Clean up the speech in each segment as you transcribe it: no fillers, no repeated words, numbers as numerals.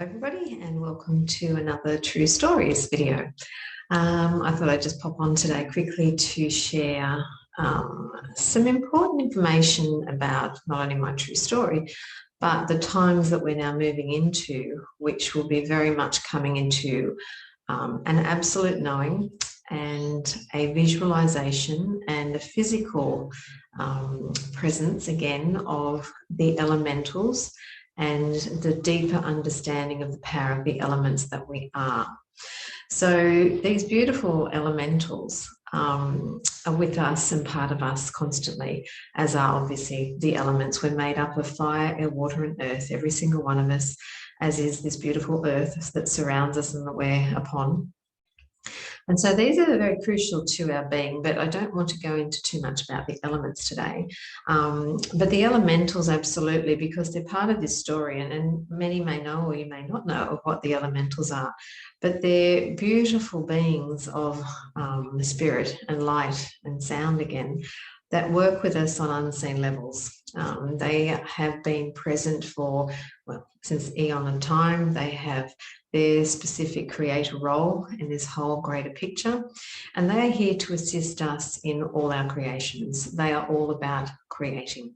Everybody, and welcome to another True Stories video. I thought I'd just pop on today quickly to share some important information about not only my true story, but the times that we're now moving into, which will be very much coming into an absolute knowing and a visualization and a physical presence again of the elementals and the deeper understanding of the power of the elements that we are. So these beautiful elementals are with us and part of us constantly, as are obviously the elements. We're made up of fire, air, water and earth, every single one of us, as is this beautiful earth that surrounds us and that we're upon. And so these are very crucial to our being, but I don't want to go into too much about the elements today. But the elementals, absolutely, because they're part of this story, and many may know or you may not know what the elementals are, but they're beautiful beings of the spirit and light and sound again that work with us on unseen levels. They have been present for, well, since eon of time. They have their specific creator role in this whole greater picture, and they are here to assist us in all our creations. They are all about creating.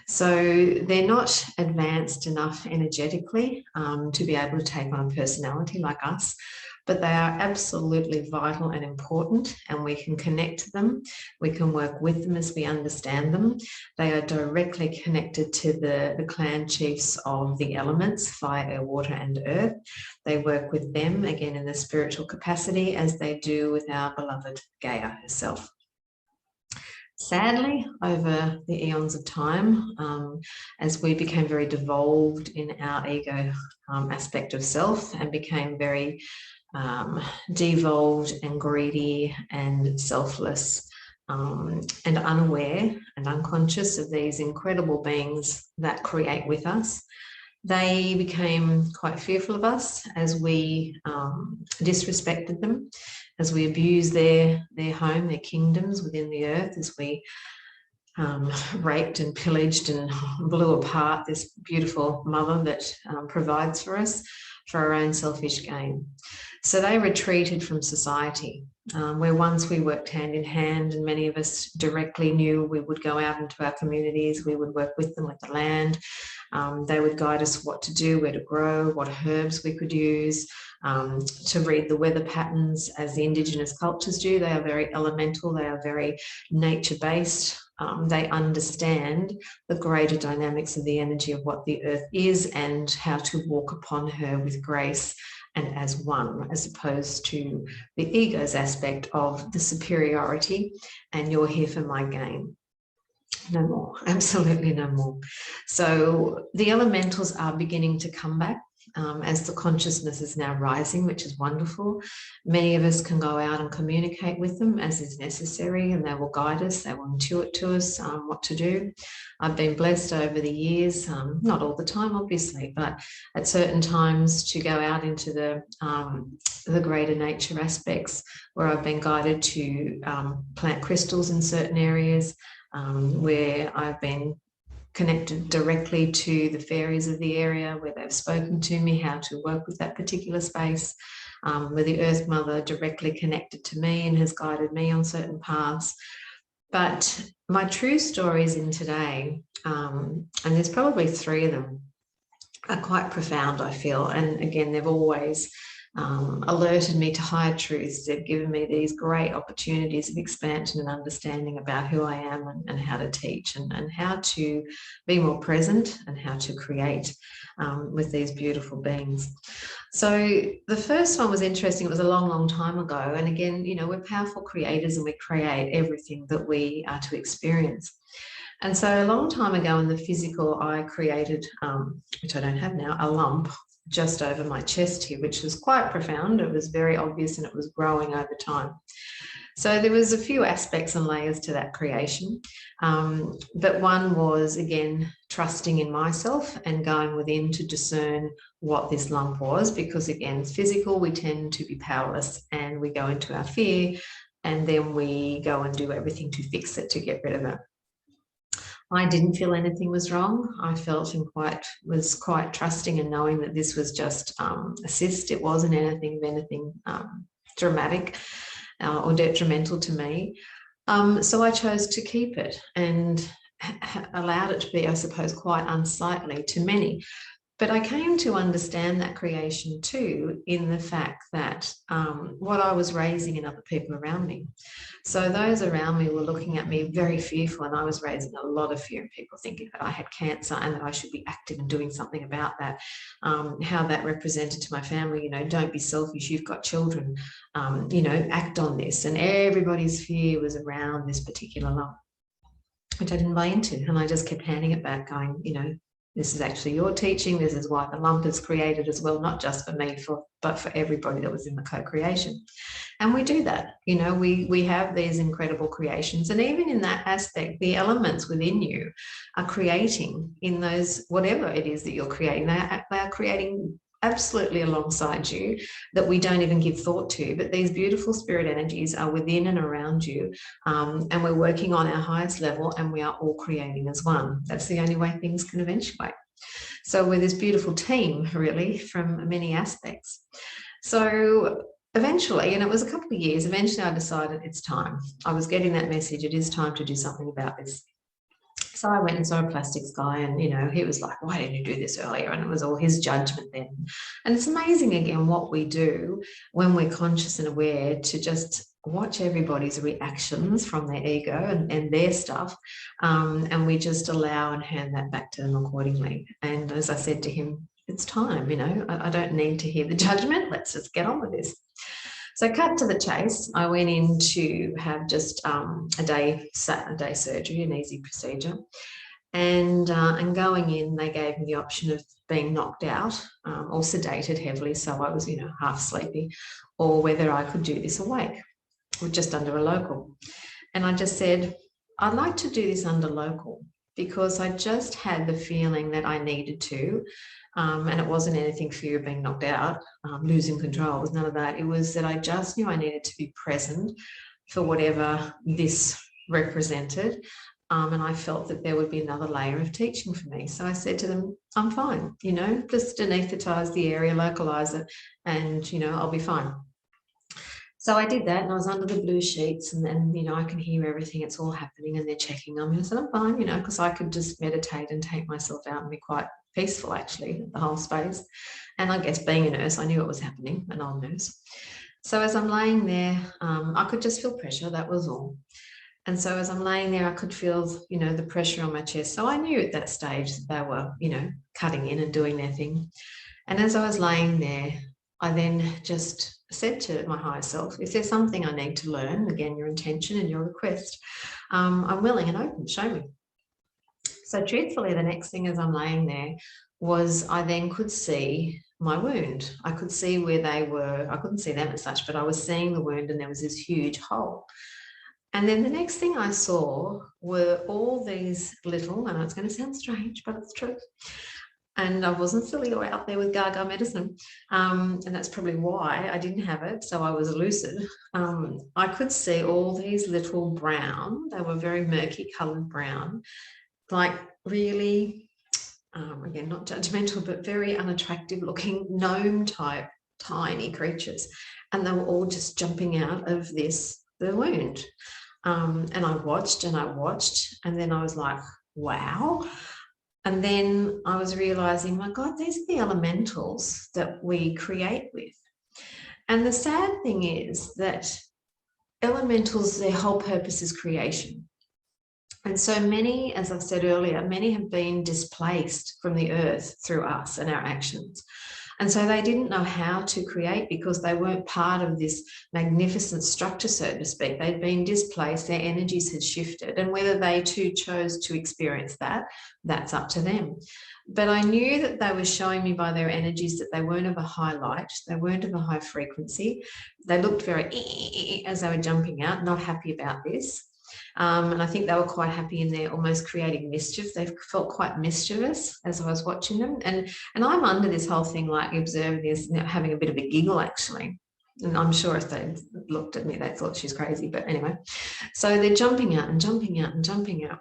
So they're not advanced enough energetically to be able to take on a personality like us, but they are absolutely vital and important, and we can connect to them. We can work with them as we understand them. They are directly connected to the clan chiefs of the elements, fire, air, water and earth. They work with them, again, in the spiritual capacity, as they do with our beloved Gaia herself. Sadly, over the eons of time, as we became very devolved in our ego aspect of self and became very devolved and greedy and selfless and unaware and unconscious of these incredible beings that create with us, they became quite fearful of us as we disrespected them, as we abused their home, their kingdoms within the earth, as we raped and pillaged and blew apart this beautiful mother that provides for us for our own selfish gain. So they retreated from society, where once we worked hand in hand, and many of us directly knew we would go out into our communities, we would work with them with the land. They would guide us what to do, where to grow, what herbs we could use, to read the weather patterns as the indigenous cultures do. They are very elemental, they are very nature-based. They understand the greater dynamics of the energy of what the earth is and how to walk upon her with grace and as one, as opposed to the ego's aspect of the superiority and you're here for my gain. No more, absolutely no more. So the elementals are beginning to come back as the consciousness is now rising, which is wonderful. Many of us can go out and communicate with them as is necessary, and they will guide us, they will intuit to us what to do. I've been blessed over the years, not all the time obviously, but at certain times to go out into the greater nature aspects, where I've been guided to plant crystals in certain areas, where I've been connected directly to the fairies of the area, where they've spoken to me how to work with that particular space, where the Earth Mother directly connected to me and has guided me on certain paths. But my true stories in today, and there's probably 3 of them, are quite profound, I feel. And again, they've always alerted me to higher truths. They've given me these great opportunities of expansion and understanding about who I am and how to teach and how to be more present and how to create with these beautiful beings. So the first one was interesting. It was a long, long time ago. And again, you know, we're powerful creators and we create everything that we are to experience. And so a long time ago in the physical, I created, which I don't have now, a lump just over my chest here, which was quite profound. It was very obvious and it was growing over time. So there was a few aspects and layers to that creation. But one was, again, trusting in myself and going within to discern what this lump was, because again, physical, we tend to be powerless and we go into our fear and then we go and do everything to fix it, to get rid of it. I didn't feel anything was wrong. I felt and was quite trusting and knowing that this was just a cyst. It wasn't anything dramatic or detrimental to me. So I chose to keep it and allowed it to be, I suppose, quite unsightly to many. But I came to understand that creation too in the fact that what I was raising in other people around me. So those around me were looking at me very fearful, and I was raising a lot of fear in people, thinking that I had cancer and that I should be active and doing something about that. How that represented to my family, you know, don't be selfish, you've got children, you know, act on this. And everybody's fear was around this particular lump, which I didn't buy into. And I just kept handing it back, going, you know, this is actually your teaching. This is why the lump is created as well, not just for me, but for everybody that was in the co-creation. And we do that, you know, we have these incredible creations. And even in that aspect, the elements within you are creating in those, whatever it is that you're creating, they are creating absolutely alongside you, that we don't even give thought to. But these beautiful spirit energies are within and around you, and we're working on our highest level, and we are all creating as one. That's the only way things can eventuate. So we're this beautiful team, really, from many aspects. So eventually, and it was a couple of years, eventually I decided it's time. I was getting that message, it is time to do something about this. So I went and saw a plastics guy, and, you know, he was like, why didn't you do this earlier? And it was all his judgment then. And it's amazing, again, what we do when we're conscious and aware to just watch everybody's reactions from their ego and their stuff. And we just allow and hand that back to them accordingly. And as I said to him, it's time, you know, I don't need to hear the judgment. Let's just get on with this. So cut to the chase, I went in to have just a day surgery, an easy procedure. And going in, they gave me the option of being knocked out or sedated heavily, so I was, you know, half sleepy, or whether I could do this awake, or just under a local. And I just said, I'd like to do this under local, because I just had the feeling that I needed to. And it wasn't anything fear of being knocked out, losing control. It was none of that. It was that I just knew I needed to be present for whatever this represented. And I felt that there would be another layer of teaching for me. So I said to them, I'm fine, you know, just anaesthetize the area, localize it, and, you know, I'll be fine. So I did that, and I was under the blue sheets, and then, you know, I can hear everything. It's all happening, and they're checking on me. I said, I'm fine, you know, because I could just meditate and take myself out and be quite peaceful, actually, the whole space. And I guess being a nurse, I knew what was happening, an old nurse. So as I'm laying there, I could just feel pressure, that was all. And so as I'm laying there, I could feel, you know, the pressure on my chest. So I knew at that stage that they were, you know, cutting in and doing their thing. And as I was laying there, I then just said to my higher self, if there's something I need to learn, again, your intention and your request, I'm willing and open, show me. So truthfully, the next thing as I'm laying there was I then could see my wound. I could see where they were. I couldn't see them as such, but I was seeing the wound, and there was this huge hole. And then the next thing I saw were all these little, I know it's going to sound strange, but it's true. And I wasn't silly or out there with gaga medicine. And that's probably why I didn't have it. So I was lucid. I could see all these little brown, they were very murky coloured brown, like really, again, not judgmental, but very unattractive looking gnome type tiny creatures. And they were all just jumping out of the wound. And I watched and I watched, and then I was like, wow. And then I was realizing, my God, these are the elementals that we create with. And the sad thing is that elementals, their whole purpose is creation. And so many, as I said earlier, many have been displaced from the earth through us and our actions. And so they didn't know how to create because they weren't part of this magnificent structure, so to speak. They'd been displaced, their energies had shifted, and whether they too chose to experience that, that's up to them. But I knew that they were showing me by their energies that they weren't of a high light, they weren't of a high frequency. They looked very as they were jumping out, not happy about this. And I think they were quite happy in there, almost creating mischief. They felt quite mischievous as I was watching them. And I'm under this whole thing, like observing this, having a bit of a giggle, actually. And I'm sure if they looked at me, they thought she's crazy. But anyway, so they're jumping out and jumping out and jumping out.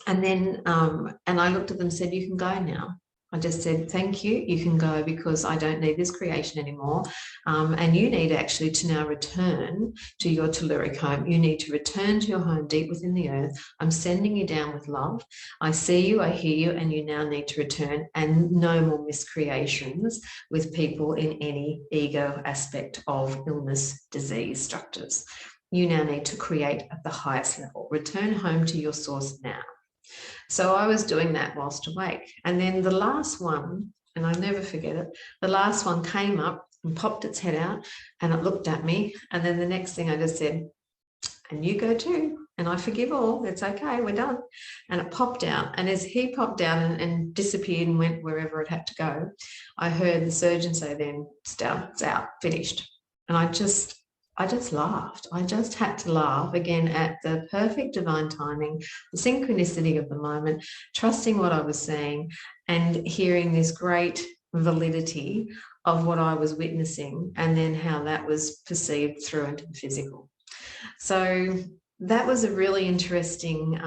And then, and I looked at them and said, you can go now. I just said, thank you, you can go, because I don't need this creation anymore. And you need actually to now return to your telluric home. You need to return to your home deep within the earth. I'm sending you down with love. I see you, I hear you, and you now need to return, and no more miscreations with people in any ego aspect of illness, disease structures. You now need to create at the highest level. Return home to your source now. So I was doing that whilst awake. And then the last one, and I never forget it, the last one came up and popped its head out, and it looked at me. And then the next thing I just said, and you go too. And I forgive all. It's okay. We're done. And it popped out. And as he popped out and disappeared and went wherever it had to go, I heard the surgeon say, then it's out, finished. And I just laughed. I just had to laugh again at the perfect divine timing, the synchronicity of the moment, trusting what I was saying, and hearing this great validity of what I was witnessing, and then how that was perceived through into the physical. So that was a really interesting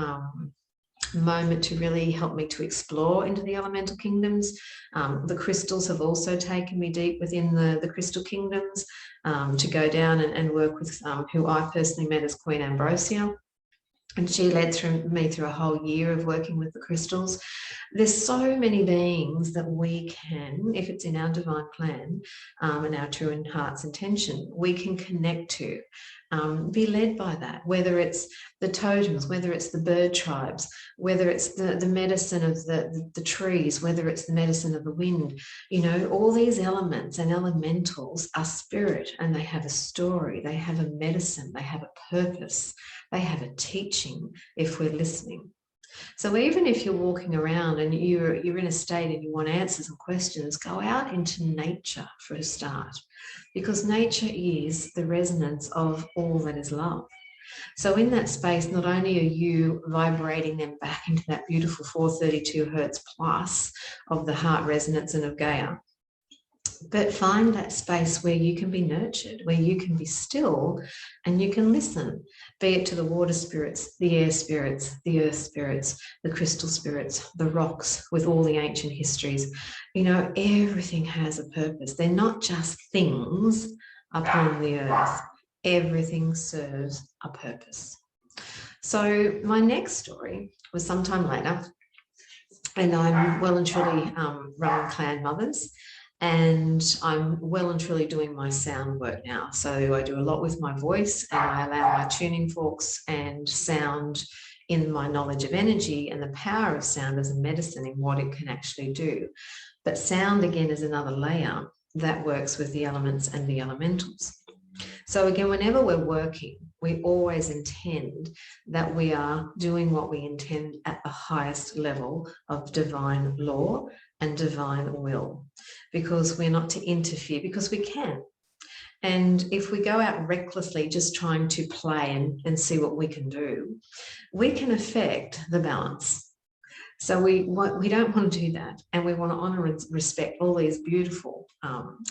moment to really help me to explore into the elemental kingdoms. The crystals have also taken me deep within the crystal kingdoms, to go down and work with who I personally met as Queen Ambrosia. And she led me through a whole year of working with the crystals. There's so many beings that we can, if it's in our divine plan and our true heart's intention, we can connect to, be led by that, whether it's the totems, whether it's the bird tribes, whether it's the medicine of the trees, whether it's the medicine of the wind. You know, all these elements and elementals are spirit, and they have a story, they have a medicine, they have a purpose, they have a teaching if we're listening. So even if you're walking around and you're in a state and you want answers and questions, go out into nature for a start, because nature is the resonance of all that is love. So in that space, not only are you vibrating them back into that beautiful 432 hertz plus of the heart resonance and of Gaia, but find that space where you can be nurtured, where you can be still and you can listen, be it to the water spirits, the air spirits, the earth spirits, the crystal spirits, the rocks with all the ancient histories. You know, everything has a purpose. They're not just things upon the earth. Everything serves a purpose. So my next story was sometime later, and I'm well and truly running clan mothers. And I'm well and truly doing my sound work now. So I do a lot with my voice, and I allow my tuning forks and sound in my knowledge of energy and the power of sound as a medicine in what it can actually do. But sound, again, is another layer that works with the elements and the elementals. So again, whenever we're working, we always intend that we are doing what we intend at the highest level of divine law and divine will, because we're not to interfere, because we can. And if we go out recklessly just trying to play and see what we can do, we can affect the balance. So we don't want to do that, and we want to honour and respect all these beautiful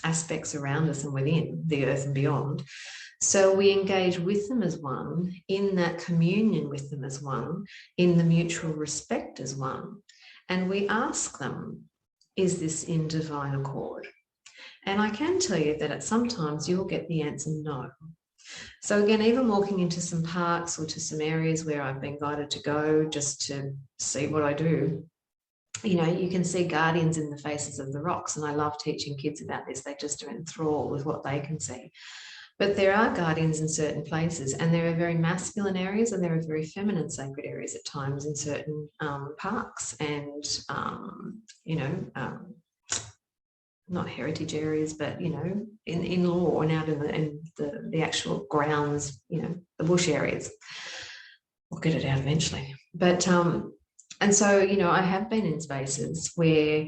aspects around us and within the earth and beyond. So we engage with them as one, in that communion with them as one, in the mutual respect as one, and we ask them, is this in divine accord? And I can tell you that at sometimes you'll get the answer no. So again, even walking into some parks or to some areas where I've been guided to go just to see what I do, you know, you can see guardians in the faces of the rocks. And I love teaching kids about this. They just are enthralled with what they can see. But there are guardians in certain places, and there are very masculine areas and there are very feminine sacred areas at times in certain parks and, you know, not heritage areas, but, you know, in law and out in the actual grounds, you know, the bush areas. We'll get it out eventually. But, and so, you know, I have been in spaces where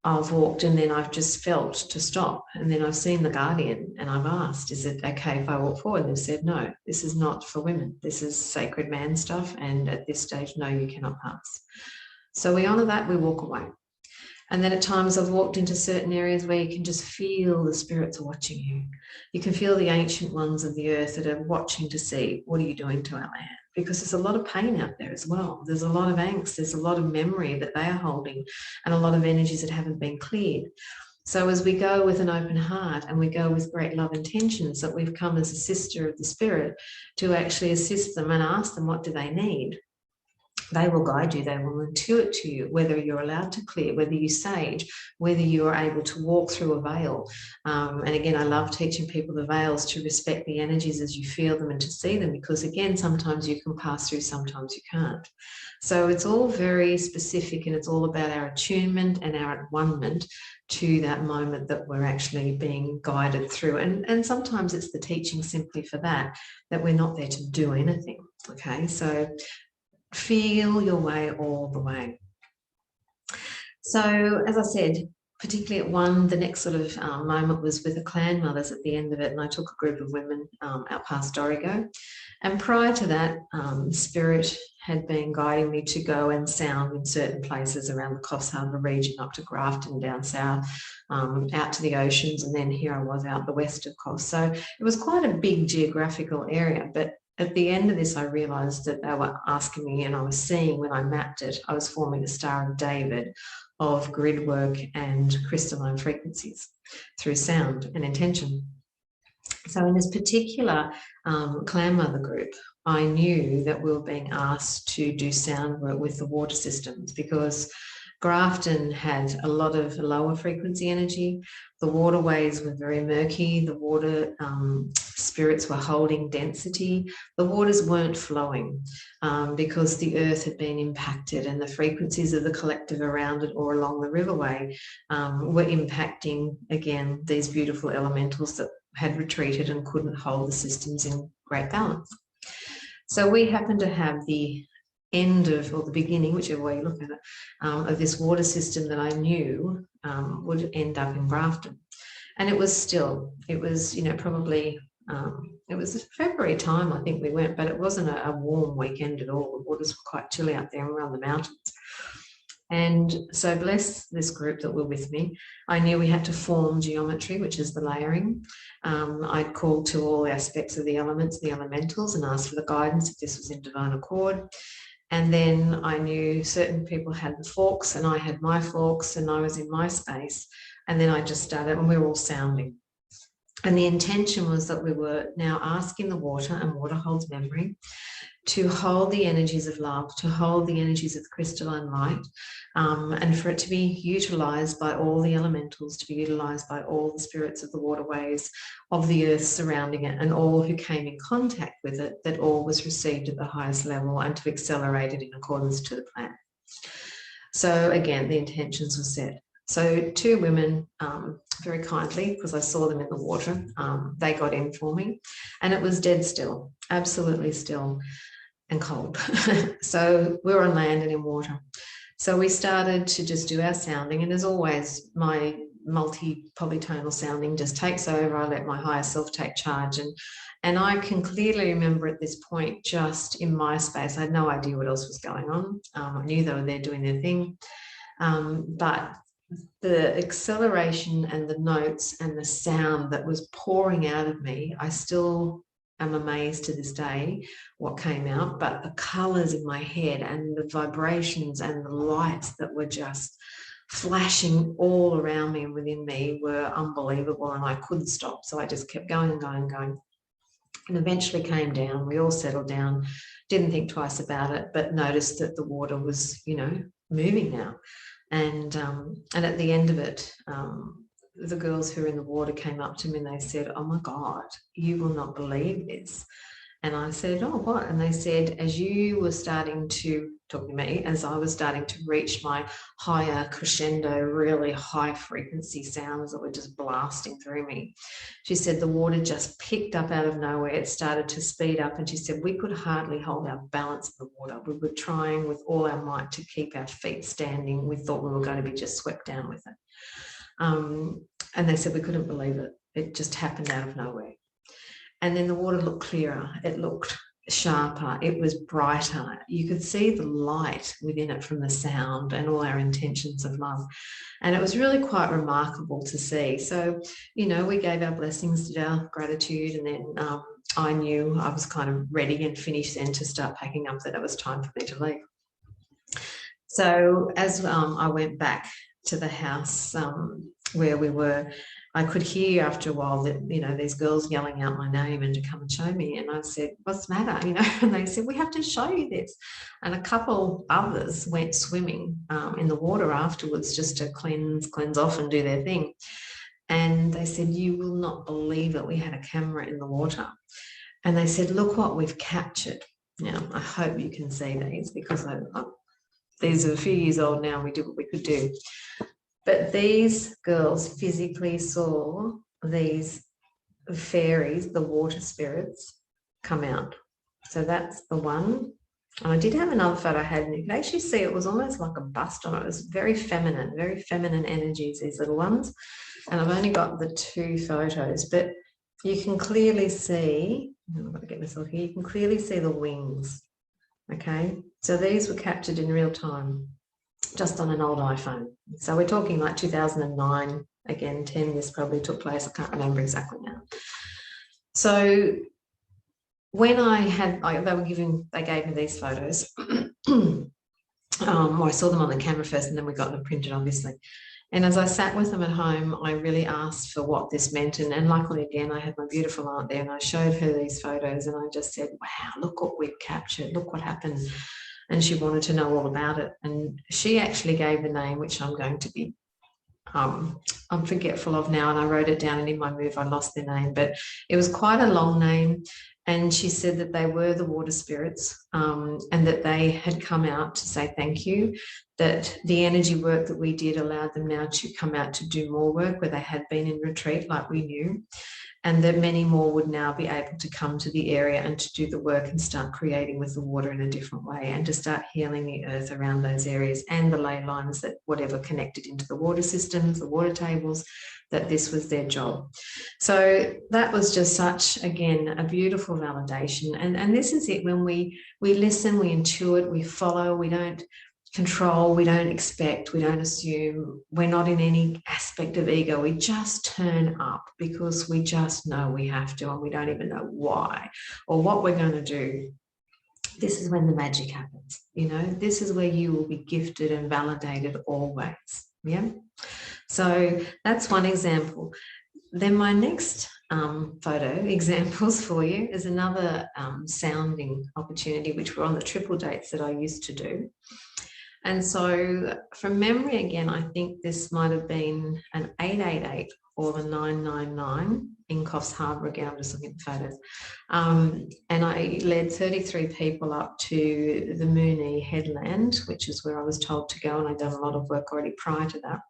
I've walked and then I've just felt to stop, and then I've seen the guardian and I've asked, is it okay if I walk forward? And they've said, no, this is not for women. This is sacred man stuff, and at this stage, no, you cannot pass. So we honour that, we walk away. And then at times I've walked into certain areas where you can just feel the spirits are watching you. You can feel the ancient ones of the earth that are watching to see, what are you doing to our land? because there's a lot of pain out there as well. There's a lot of angst, there's a lot of memory that they are holding, and a lot of energies that haven't been cleared. So as we go with an open heart and we go with great love intentions, that we've come as a sister of the spirit to actually assist them and ask them, what do they need? They will guide you, they will intuit to you, whether you're allowed to clear, whether you sage, whether you are able to walk through a veil. And again, I love teaching people the veils, to respect the energies as you feel them and to see them, because again, sometimes you can pass through, sometimes you can't. So it's all very specific, and it's all about our attunement and our at-one-ment to that moment that we're actually being guided through. And sometimes it's the teaching simply for that we're not there to do anything. Okay, so feel your way all the way. So as I said, particularly at one, the next sort of moment was with the clan mothers at the end of it, and I took a group of women out past Dorrigo. And prior to that, Spirit had been guiding me to go and sound in certain places around the Coffs Harbour region, up to Grafton, down south, out to the oceans, and then here I was out the west of Coffs. So it was quite a big geographical area, but at the end of this, I realised that they were asking me, and I was seeing when I mapped it, I was forming a Star of David of grid work and crystalline frequencies through sound and intention. So in this particular clan mother group, I knew that we were being asked to do sound work with the water systems, because Grafton had a lot of lower frequency energy. The waterways were very murky. The water spirits were holding density. The waters weren't flowing because the earth had been impacted, and the frequencies of the collective around it or along the riverway were impacting, again, these beautiful elementals that had retreated and couldn't hold the systems in great balance. So we happened to have the end of, or the beginning, whichever way you look at it, of this water system that I knew would end up in Grafton. And it was still, it was, you know, probably, it was February time, I think we went, but it wasn't a warm weekend at all. The waters were quite chilly up there around the mountains. And so bless this group that were with me, I knew we had to form geometry, which is the layering. I'd called to all aspects of the elements, the elementals, and asked for the guidance if this was in divine accord. And then I knew certain people had the forks, and I had my forks, and I was in my space. And then I just started, and we were all sounding. And the intention was that we were now asking the water, and water holds memory, to hold the energies of love, to hold the energies of crystalline light, and for it to be utilised by all the elementals, to be utilised by all the spirits of the waterways, of the earth surrounding it, and all who came in contact with it, that all was received at the highest level, and to accelerate it in accordance to the plan. So again, the intentions were set. So two women, very kindly, because I saw them in the water, they got in for me, and it was dead still, absolutely still and cold. So we were on land and in water. So we started to just do our sounding, and as always, my multi-polytonal sounding just takes over. I let my higher self take charge, and I can clearly remember at this point, just in my space, I had no idea what else was going on. I knew they were there doing their thing, but the acceleration and the notes and the sound that was pouring out of me, I still am amazed to this day what came out, but the colours in my head and the vibrations and the lights that were just flashing all around me and within me were unbelievable, and I couldn't stop. So I just kept going and going and going, and eventually came down. We all settled down, didn't think twice about it, but noticed that the water was, you know, moving now. And at the end of it, the girls who were in the water came up to me and they said, "Oh my God, you will not believe this." And I said, "Oh, what?" And they said, as you were starting to talk to me, as I was starting to reach my higher crescendo, really high frequency sounds that were just blasting through me, she said the water just picked up out of nowhere. It started to speed up, and she said we could hardly hold our balance in the water. We were trying with all our might to keep our feet standing. We thought we were going to be just swept down with it. And they said we couldn't believe it. It just happened out of nowhere. And then the water looked clearer, it looked sharper, it was brighter. You could see the light within it from the sound and all our intentions of love. And it was really quite remarkable to see. So, you know, we gave our blessings, did our gratitude, and then I knew I was kind of ready and finished then to start packing up, that it was time for me to leave. So as I went back to the house where we were, I could hear after a while that, you know, these girls yelling out my name and to come and show me. And I said, what's the matter? You know, and they said, we have to show you this. And a couple others went swimming in the water afterwards just to cleanse off and do their thing. And they said, you will not believe it. We had a camera in the water. And they said, look what we've captured. Now, I hope you can see these, because these are a few years old now. We did what we could do. But these girls physically saw these fairies, the water spirits, come out. So that's the one. And I did have another photo I had, and you can actually see it was almost like a bust on it. It was very feminine energies, these little ones. And I've only got the 2 photos, but you can clearly see, I've got to get myself here, you can clearly see the wings. Okay, so these were captured in real time, just on an old iPhone. So we're talking like 2009, again, 10 years probably took place. I can't remember exactly now. So when they gave me these photos, well, I saw them on the camera first, and then we got them printed, obviously. And as I sat with them at home, I really asked for what this meant. And luckily, again, I had my beautiful aunt there, and I showed her these photos, and I just said, wow, look what we've captured. Look what happened. And she wanted to know all about it. And she actually gave the name, which I'm going to be, I'm forgetful of now, and I wrote it down, and in my move, I lost their name, but it was quite a long name. And she said that they were the water spirits, and that they had come out to say thank you, that the energy work that we did allowed them now to come out to do more work where they had been in retreat, like we knew, and that many more would now be able to come to the area and to do the work and start creating with the water in a different way, and to start healing the earth around those areas and the ley lines that whatever connected into the water systems, the water tables, that this was their job. So that was just such, again, a beautiful validation. And this is it, when we listen, we intuit, we follow, we don't control, we don't expect, we don't assume, we're not in any aspect of ego. We just turn up because we just know we have to, and we don't even know why or what we're going to do. This is when the magic happens. You know, this is where you will be gifted and validated always. Yeah. So that's one example. Then my next photo examples for you is another sounding opportunity, which were on the triple dates that I used to do. And so from memory, again, I think this might have been an 888 or the 999 in Coffs Harbour. Again, I'm just looking at the photos. And I led 33 people up to the Maree headland, which is where I was told to go. And I'd done a lot of work already prior to that.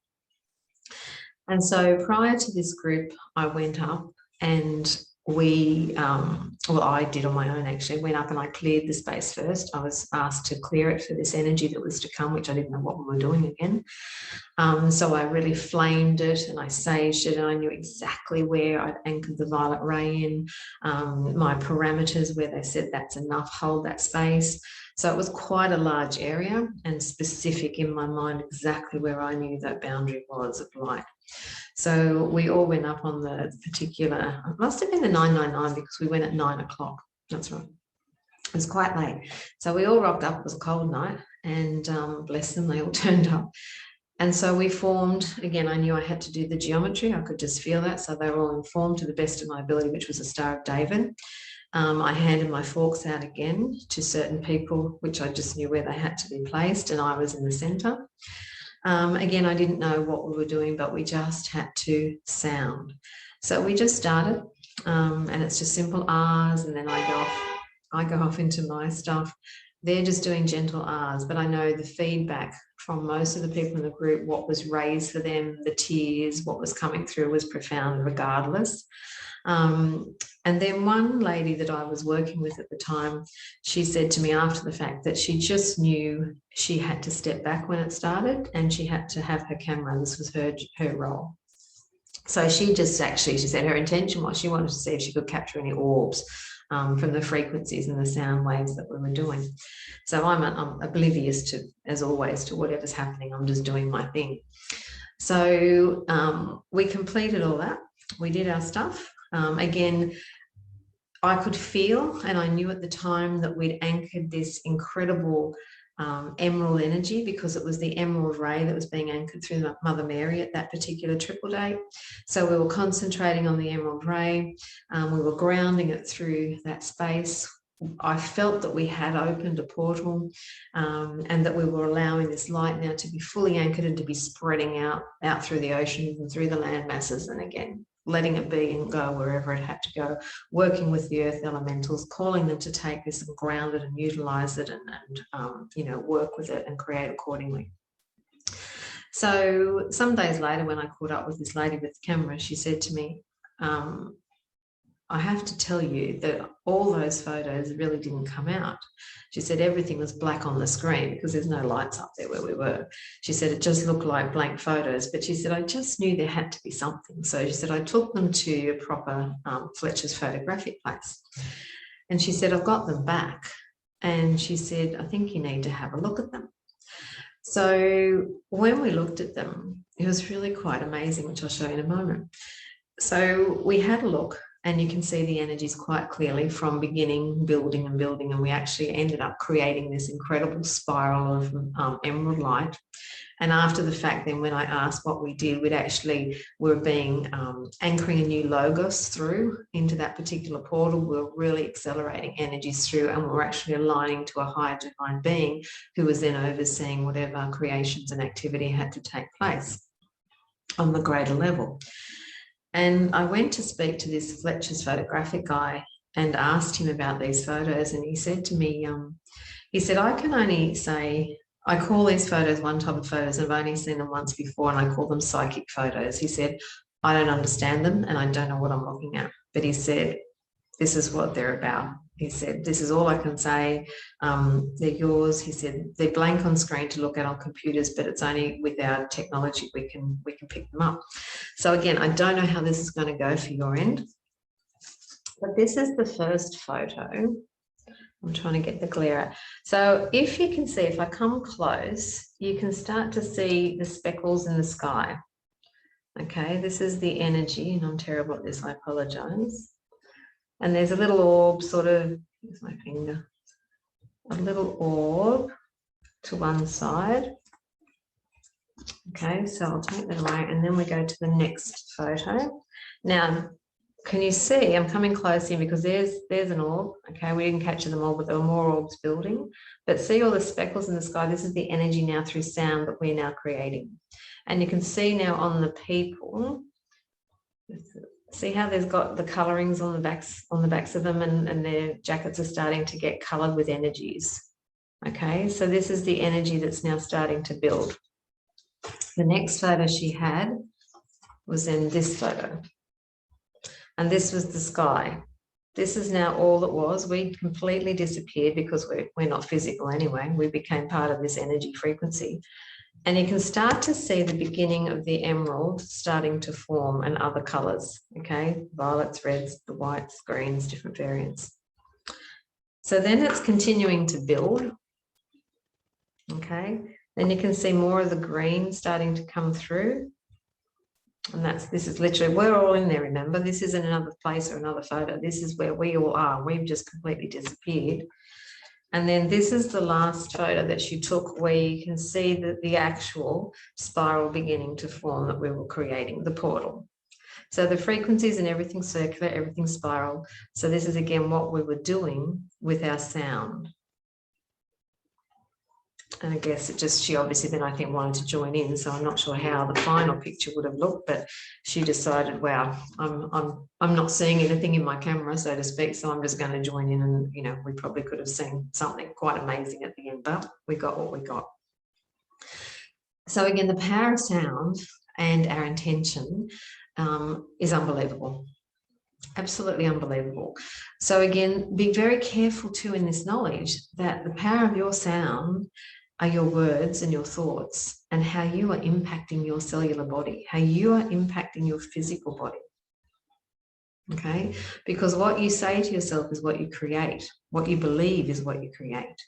And so prior to this group, I went up and I did on my own actually, went up and I cleared the space first. I was asked to clear it for this energy that was to come, which I didn't know what we were doing again. So I really flamed it and I saged it, and I knew exactly where I'd anchored the violet ray in, my parameters where they said that's enough, hold that space. So it was quite a large area and specific in my mind, exactly where I knew that boundary was of light. So we all went up on the particular, it must have been the 999 because we went at 9 o'clock. That's right. It was quite late. So we all rocked up. It was a cold night, and bless them, they all turned up. And so we formed, again, I knew I had to do the geometry. I could just feel that. So they were all informed to the best of my ability, which was a Star of David. I handed my forks out again to certain people, which I just knew where they had to be placed, and I was in the centre. Again, I didn't know what we were doing, but we just had to sound. So we just started, and it's just simple ahs, and then I go off into my stuff. They're just doing gentle ahs, but I know the feedback from most of the people in the group, what was raised for them, the tears, what was coming through was profound regardless. And then one lady that I was working with at the time, she said to me after the fact that she just knew she had to step back when it started, and she had to have her camera. This was her role. So she said her intention was she wanted to see if she could capture any orbs from the frequencies and the sound waves that we were doing. So I'm oblivious to, as always, to whatever's happening. I'm just doing my thing. So we completed all that. We did our stuff. Again, I could feel, and I knew at the time, that we'd anchored this incredible emerald energy, because it was the emerald ray that was being anchored through Mother Mary at that particular triple date. So we were concentrating on the emerald ray. We were grounding it through that space. I felt that we had opened a portal, and that we were allowing this light now to be fully anchored and to be spreading out through the oceans and through the land masses, and again, letting it be and go wherever it had to go, working with the earth elementals, calling them to take this and ground it and utilize it, and you know, work with it and create accordingly. So some days later, when I caught up with this lady with the camera, she said to me, I have to tell you that all those photos really didn't come out. She said everything was black on the screen because there's no lights up there where we were. She said it just looked like blank photos, but she said I just knew there had to be something. So she said I took them to a proper Fletcher's photographic place. And she said, I've got them back. And she said, I think you need to have a look at them. So when we looked at them, it was really quite amazing, which I'll show you in a moment. So we had a look, and you can see the energies quite clearly from beginning, building and building, and we actually ended up creating this incredible spiral of emerald light. And after the fact, then when I asked what we did, we're being anchoring a new logos through into that particular portal. We're really accelerating energies through, and we're actually aligning to a higher divine being who was then overseeing whatever creations and activity had to take place on the greater level. And I went to speak to this Fletcher's photographic guy and asked him about these photos. And he said to me, he said, I can only say, I call these photos one type of photos, and I've only seen them once before, and I call them psychic photos. He said, I don't understand them and I don't know what I'm looking at. But he said, this is what they're about. He said, this is all I can say. They're yours. He said, they're blank on screen to look at on computers, but it's only with our technology we can pick them up. So again, I don't know how this is going to go for your end, but this is the first photo. I'm trying to get the glare out. So if you can see, if I come close, you can start to see the speckles in the sky. Okay, this is the energy, and I'm terrible at this, I apologize. And there's a little orb sort of, here's my finger, a little orb to one side. Okay, so I'll take that away, and then we go to the next photo. Now, can you see, I'm coming close in because there's an orb. Okay, we didn't capture them all, but there were more orbs building. But see all the speckles in the sky? This is the energy now through sound that we're now creating. And you can see now on the people, see how there's got the colorings on the backs of them, and their jackets are starting to get colored with energies. Okay, so this is the energy that's now starting to build. The next photo she had was in this photo, and this was the sky. This is now all it was. We completely disappeared because we're not physical anyway. We became part of this energy frequency. And you can start to see the beginning of the emerald starting to form, and other colors, okay? Violets, reds, the whites, greens, different variants. So then it's continuing to build, okay? Then you can see more of the green starting to come through. And this is literally, we're all in there, remember? This isn't another place or another photo. This is where we all are. We've just completely disappeared. And then this is the last photo that she took, where you can see that the actual spiral beginning to form that we were creating, the portal. So the frequencies and everything circular, everything spiral. So this is again what we were doing with our sound. And I guess she obviously then, I think, wanted to join in. So I'm not sure how the final picture would have looked, but she decided, wow, I'm not seeing anything in my camera, so to speak, so I'm just going to join in. And, you know, we probably could have seen something quite amazing at the end, but we got what we got. So again, the power of sound and our intention is unbelievable. Absolutely unbelievable. So again, be very careful too in this knowledge that the power of your sound are your words and your thoughts, and how you are impacting your cellular body, how you are impacting your physical body. Okay? Because what you say to yourself is what you create. What you believe is what you create.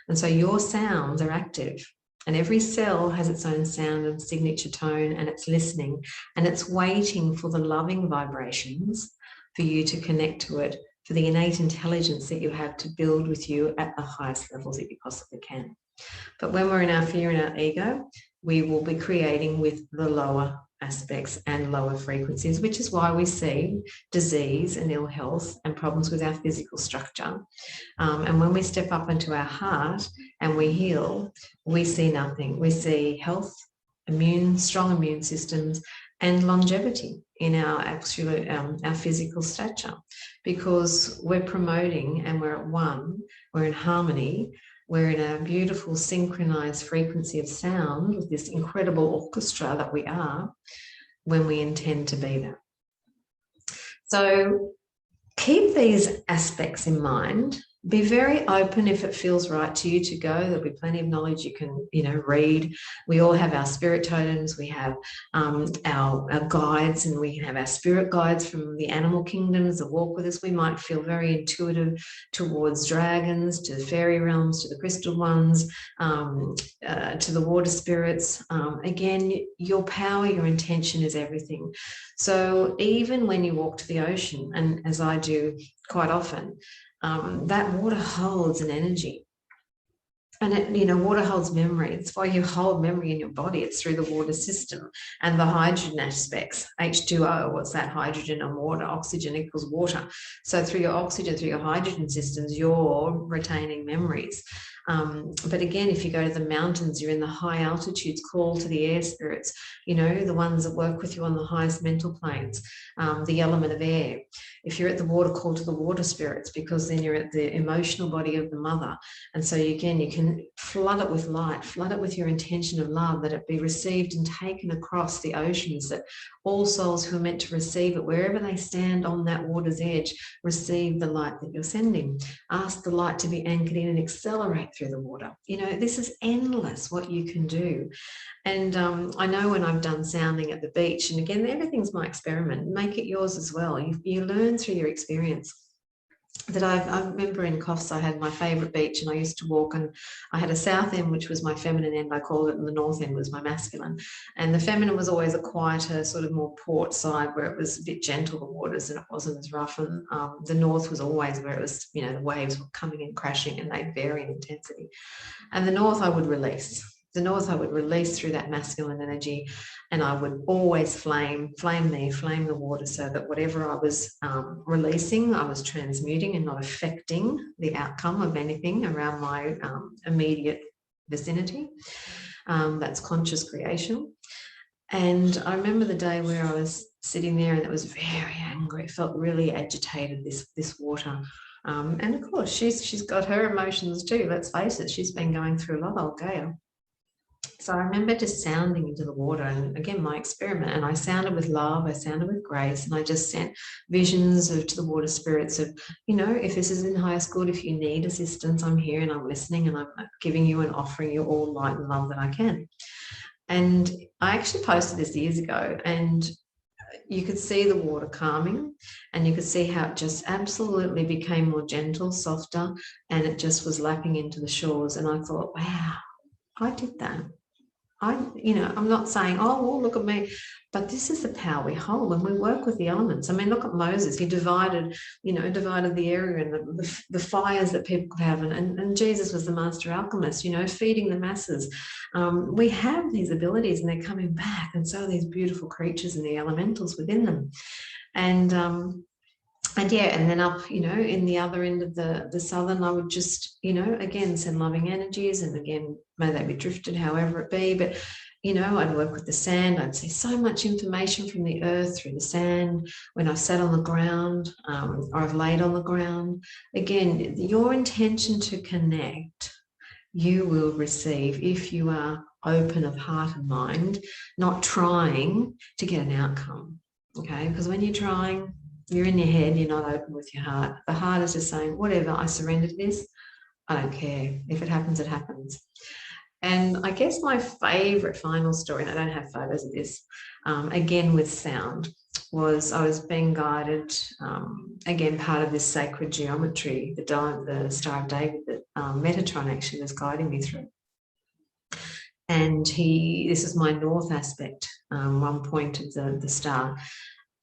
And so your sounds are active, and every cell has its own sound and signature tone, and it's listening, and it's waiting for the loving vibrations for you to connect to it for the innate intelligence that you have to build with you at the highest levels that you possibly can. But when we're in our fear and our ego, we will be creating with the lower aspects and lower frequencies, which is why we see disease and ill health and problems with our physical structure. And when we step up into our heart and we heal, we see nothing. We see health, strong immune systems, and longevity in our absolute, our physical stature, because we're promoting and we're at one, we're in harmony, we're in a beautiful synchronized frequency of sound with this incredible orchestra that we are when we intend to be that. So keep these aspects in mind. Be very open if it feels right to you to go. There'll be plenty of knowledge you can, read. We all have our spirit totems. We have our guides, and we have our spirit guides from the animal kingdoms that walk with us. We might feel very intuitive towards dragons, to the fairy realms, to the crystal ones, to the water spirits. Again, your power, your intention is everything. So even when you walk to the ocean, and as I do quite often, that water holds an energy, and water holds memory. It's why you hold memory in your body. It's through the water system and the hydrogen aspects. H2O, what's that? Hydrogen and water. Oxygen equals water. So through your oxygen, through your hydrogen systems, you're retaining memories. But again, if you go to the mountains, you're in the high altitudes, call to the air spirits, the ones that work with you on the highest mental planes, the element of air. If you're at the water, call to the water spirits, because then you're at the emotional body of the mother. And so again, you can flood it with light, flood it with your intention of love, that it be received and taken across the oceans, that all souls who are meant to receive it, wherever they stand on that water's edge, receive the light that you're sending. Ask the light to be anchored in and accelerate through the water. This is endless what you can do. And I know when I've done sounding at the beach, and again, everything's my experiment, make it yours as well. You learn through your experience. That I remember in Coffs, I had my favourite beach, and I used to walk, and I had a south end, which was my feminine end, I called it, and the north end was my masculine. And the feminine was always a quieter, sort of more port side, where it was a bit gentle, the waters, and it wasn't as rough. And the north was always where it was, the waves were coming and crashing, and they'd vary in intensity. And the north I would release. The north I would release through that masculine energy, and I would always flame the water, so that whatever I was releasing, I was transmuting and not affecting the outcome of anything around my immediate vicinity. That's conscious creation. And I remember the day where I was sitting there, and it was very angry. It felt really agitated, this water. And of course, she's got her emotions too. Let's face it, she's been going through a lot, old Gaia. So I remember just sounding into the water, and again, my experiment, and I sounded with love, I sounded with grace, and I just sent visions to the water spirits of, if this is in highest good, if you need assistance, I'm here and I'm listening, and I'm giving you and offering you all light and love that I can. And I actually posted this years ago, and you could see the water calming, and you could see how it just absolutely became more gentle, softer, and it just was lapping into the shores. And I thought, wow, I did that. I'm not saying, oh, well, look at me, but this is the power we hold when we work with the elements. I mean, look at Moses. He divided the area, and the fires that people could have. And Jesus was the master alchemist, feeding the masses. We have these abilities, and they're coming back. And so are these beautiful creatures and the elementals within them. And then up, in the other end of the southern, I would just, again, send loving energies, and again, may they be drifted, however it be. But, I'd work with the sand. I'd see so much information from the earth through the sand when I've sat on the ground, or I've laid on the ground. Again, your intention to connect, you will receive if you are open of heart and mind, not trying to get an outcome. Okay, because when you're trying, you're in your head, you're not open with your heart. The heart is just saying, whatever, I surrender to this. I don't care. If it happens, it happens. And I guess my favourite final story, and I don't have photos of this, again with sound, was I was being guided, again, part of this sacred geometry, the Star of David that Metatron actually was guiding me through. And this is my north aspect, one point of the star.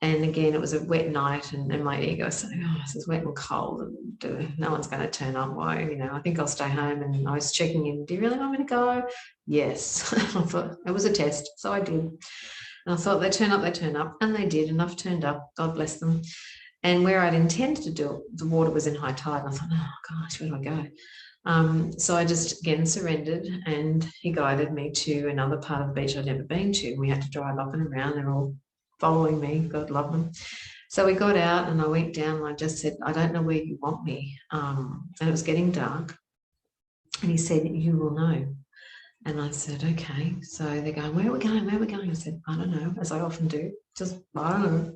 And again, it was a wet night, and my ego was saying, oh, this is wet and cold, and no one's going to turn up. Why? I think I'll stay home. And I was checking in, do you really want me to go? Yes. I thought it was a test, so I did. And I thought they turn up, and they did. Enough turned up, God bless them. And where I'd intended to do it, the water was in high tide, and I thought, oh gosh, where do I go? So I just again surrendered, and he guided me to another part of the beach I'd never been to. We had to drive up and around. They're all following me, God love them. So we got out, and I went down, and I just said, I don't know where you want me. And it was getting dark. And he said, you will know. And I said, okay. So they're going, where are we going? Where are we going? I said, I don't know, as I often do. Just, I don't know.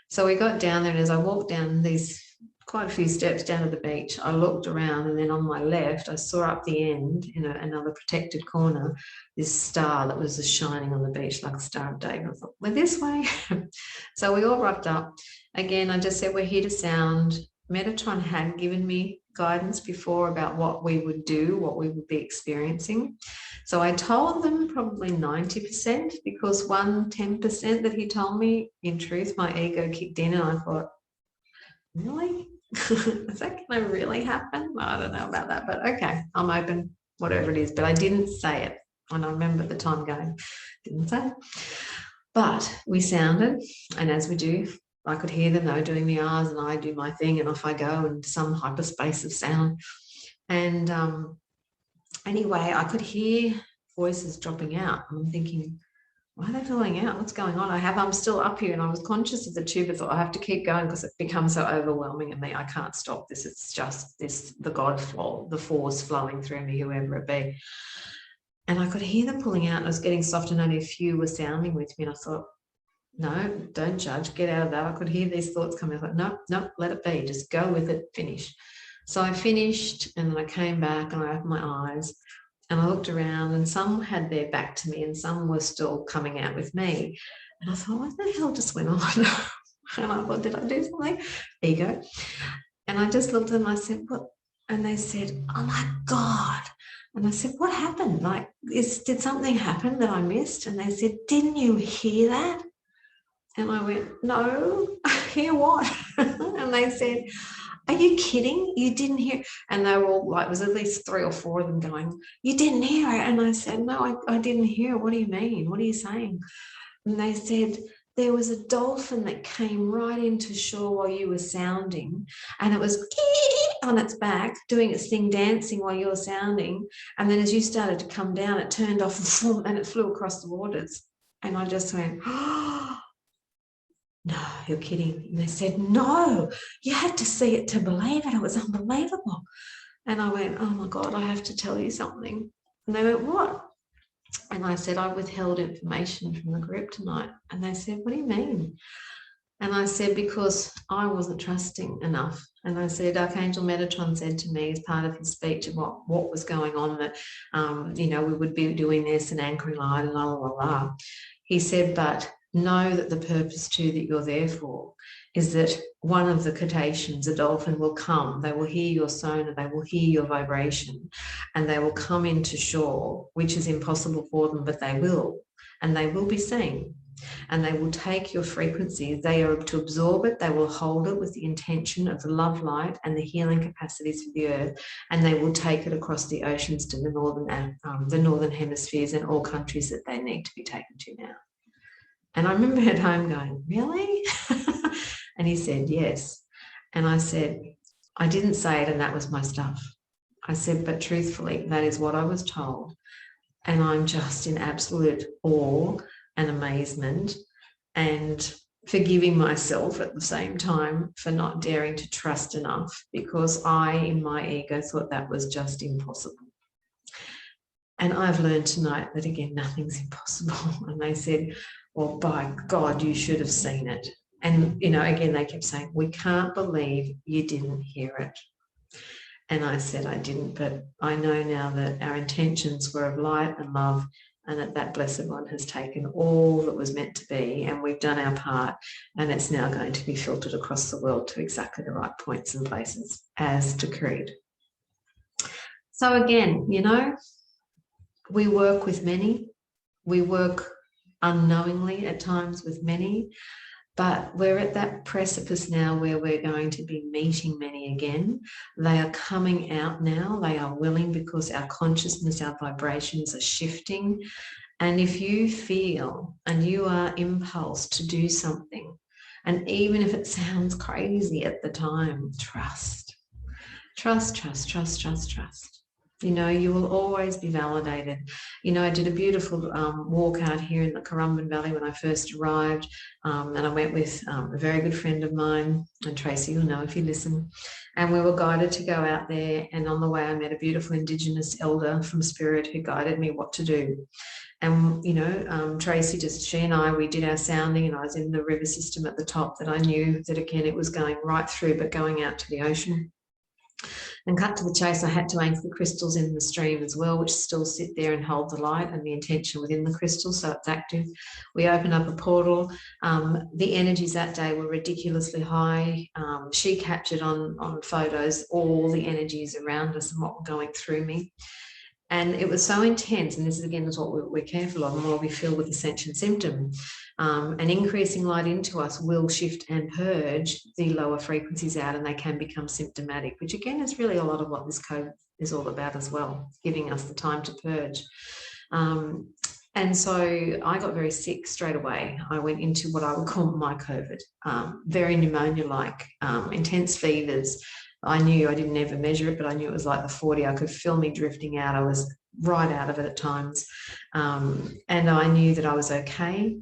So we got down there, and as I walked down these quite a few steps down to the beach, I looked around, and then on my left, I saw up the end in another protected corner, this star that was just shining on the beach like the Star of David. I thought, we're this way. So we all rocked up. Again, I just said, we're here to sound. Metatron had given me guidance before about what we would do, what we would be experiencing. So I told them probably 90%, because 10% that he told me, in truth, my ego kicked in, and I thought, really? Is that going to really happen? I don't know about that, but okay, I'm open, whatever it is. But I didn't say it. And I remember the time going, didn't say it. But we sounded, and as we do, I could hear them. They were doing the R's, and I do my thing, and off I go into some hyperspace of sound. And anyway, I could hear voices dropping out. And I'm thinking, why are they falling out? What's going on? I'm still up here, and I was conscious of the tube. I thought, I have to keep going, because it becomes so overwhelming in me. I can't stop this. It's just this, the God flow, the force flowing through me, whoever it be. And I could hear them pulling out, and I was getting soft, and only a few were sounding with me. And I thought, no, don't judge, get out of that. I could hear these thoughts coming. I thought, no, let it be. Just go with it, finish. So I finished, and then I came back, and I opened my eyes, and I looked around, and some had their back to me, and some were still coming out with me. And I thought, what the hell just went on? And I thought, did I do something? Ego. And I just looked at them, and I said, what? And they said, oh my God. And I said, what happened? Like, did something happen that I missed? And they said, didn't you hear that? And I went, no, hear what? And they said, are you kidding? You didn't hear? And they were all like, it was at least 3 or 4 of them going, you didn't hear it? And I said, no, I didn't hear it. What do you mean? What are you saying? And they said, there was a dolphin that came right into shore while you were sounding, and it was on its back doing its thing, dancing while you were sounding. And then as you started to come down, it turned off and it flew across the waters. And I just went, oh, no, you're kidding. And they said, no, you had to see it to believe it. It was unbelievable. And I went, oh my God, I have to tell you something. And they went, what? And I said, I withheld information from the group tonight. And they said, what do you mean? And I said, because I wasn't trusting enough. And I said, Archangel Metatron said to me as part of his speech of what was going on, that, we would be doing this and anchoring light and la, la, la, la. He said, but know that the purpose too that you're there for is that one of the cetaceans, a dolphin, will come. They will hear your sonar, they will hear your vibration, and they will come into shore, which is impossible for them, but they will. And they will be seen. And they will take your frequency. They are to absorb it. They will hold it with the intention of the love light and the healing capacities for the earth. And they will take it across the oceans to the northern hemispheres and all countries that they need to be taken to now. And I remember at home going, really? And he said, yes. And I said, I didn't say it, and that was my stuff. I said, but truthfully, that is what I was told. And I'm just in absolute awe and amazement, and forgiving myself at the same time for not daring to trust enough, because I, in my ego, thought that was just impossible. And I've learned tonight that, again, nothing's impossible. And they said, well, by God, you should have seen it. And, again, they kept saying, we can't believe you didn't hear it. And I said, I didn't, but I know now that our intentions were of light and love, and that Blessed One has taken all that was meant to be, and we've done our part, and it's now going to be filtered across the world to exactly the right points and places as decreed. So again, we work with many. We work unknowingly at times with many. But we're at that precipice now where we're going to be meeting many again. They are coming out now. They are willing because our consciousness, our vibrations are shifting. And if you feel and you are impulsed to do something, and even if it sounds crazy at the time, trust. Trust, trust, trust, trust, trust. You know, you will always be validated. You know, I did a beautiful walk out here in the Currumbin Valley when I first arrived, and I went with a very good friend of mine, and Tracy, you'll know if you listen. And we were guided to go out there, and on the way I met a beautiful Indigenous elder from Spirit who guided me what to do. And, you know, Tracy, she and I, we did our sounding, and I was in the river system at the top that I knew that, again, it was going right through, but going out to the ocean. And cut to the chase, I had to anchor the crystals in the stream as well, which still sit there and hold the light and the intention within the crystal, so it's active. We opened up a portal. The energies that day were ridiculously high. She captured on photos all the energies around us and what were going through me. And it was so intense, and this is again is what we're careful of, and what we feel with ascension symptom. An increasing light into us will shift and purge the lower frequencies out, and they can become symptomatic, which again is really a lot of what this COVID is all about as well, giving us the time to purge. And so I got very sick straight away. I went into what I would call my COVID, very pneumonia-like, intense fevers. I knew, I didn't ever measure it, but I knew it was like the 40. I could feel me drifting out. I was right out of it at times. And I knew that I was okay.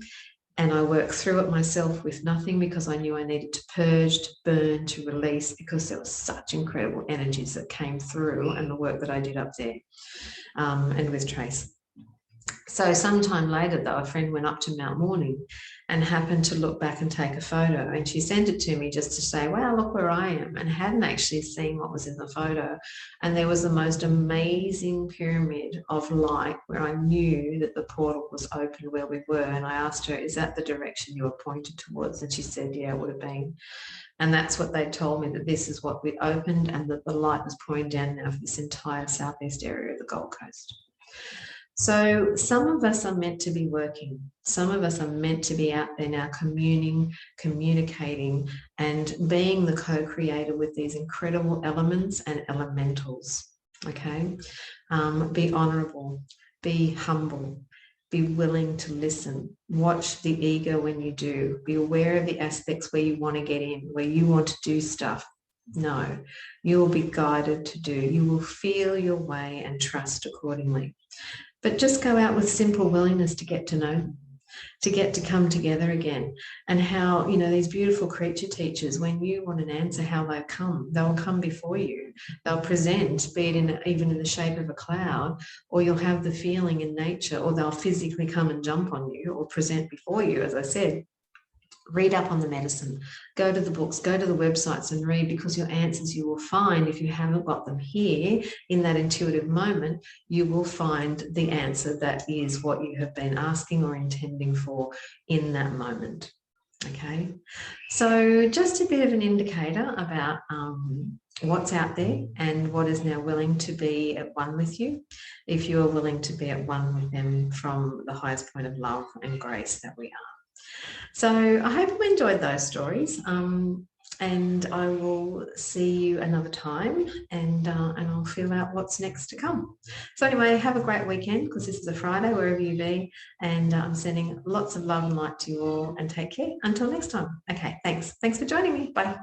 And I worked through it myself with nothing, because I knew I needed to purge, to burn, to release, because there was such incredible energies that came through, and the work that I did up there and with Trace. So sometime later, though, a friend went up to Mount Morning and happened to look back and take a photo. And she sent it to me just to say, wow, look where I am, and hadn't actually seen what was in the photo. And there was the most amazing pyramid of light where I knew that the portal was open where we were. And I asked her, is that the direction you were pointed towards? And she said, yeah, it would have been. And that's what they told me, that this is what we opened, and that the light was pouring down now for this entire southeast area of the Gold Coast. So some of us are meant to be working. Some of us are meant to be out there now communing, communicating, and being the co-creator with these incredible elements and elementals, okay? Be honourable, be humble, be willing to listen. Watch the ego when you do. Be aware of the aspects where you want to get in, where you want to do stuff. No, you will be guided to do. You will feel your way and trust accordingly. But just go out with simple willingness to get to know them, to get to come together again. And how, you know, these beautiful creature teachers, when you want an answer, how they'll come before you. They'll present, be it even in the shape of a cloud, or you'll have the feeling in nature, or they'll physically come and jump on you or present before you, as I said. Read up on the medicine, go to the books, go to the websites and read, because your answers you will find, if you haven't got them here in that intuitive moment, you will find the answer that is what you have been asking or intending for in that moment. Okay, so just a bit of an indicator about what's out there and what is now willing to be at one with you, if you are willing to be at one with them from the highest point of love and grace that we are. So I hope you enjoyed those stories, and I will see you another time, and I'll feel out what's next to come. So anyway, have a great weekend, because this is a Friday wherever you be, and I'm sending lots of love and light to you all, and take care until next time. Okay, thanks for joining me. Bye.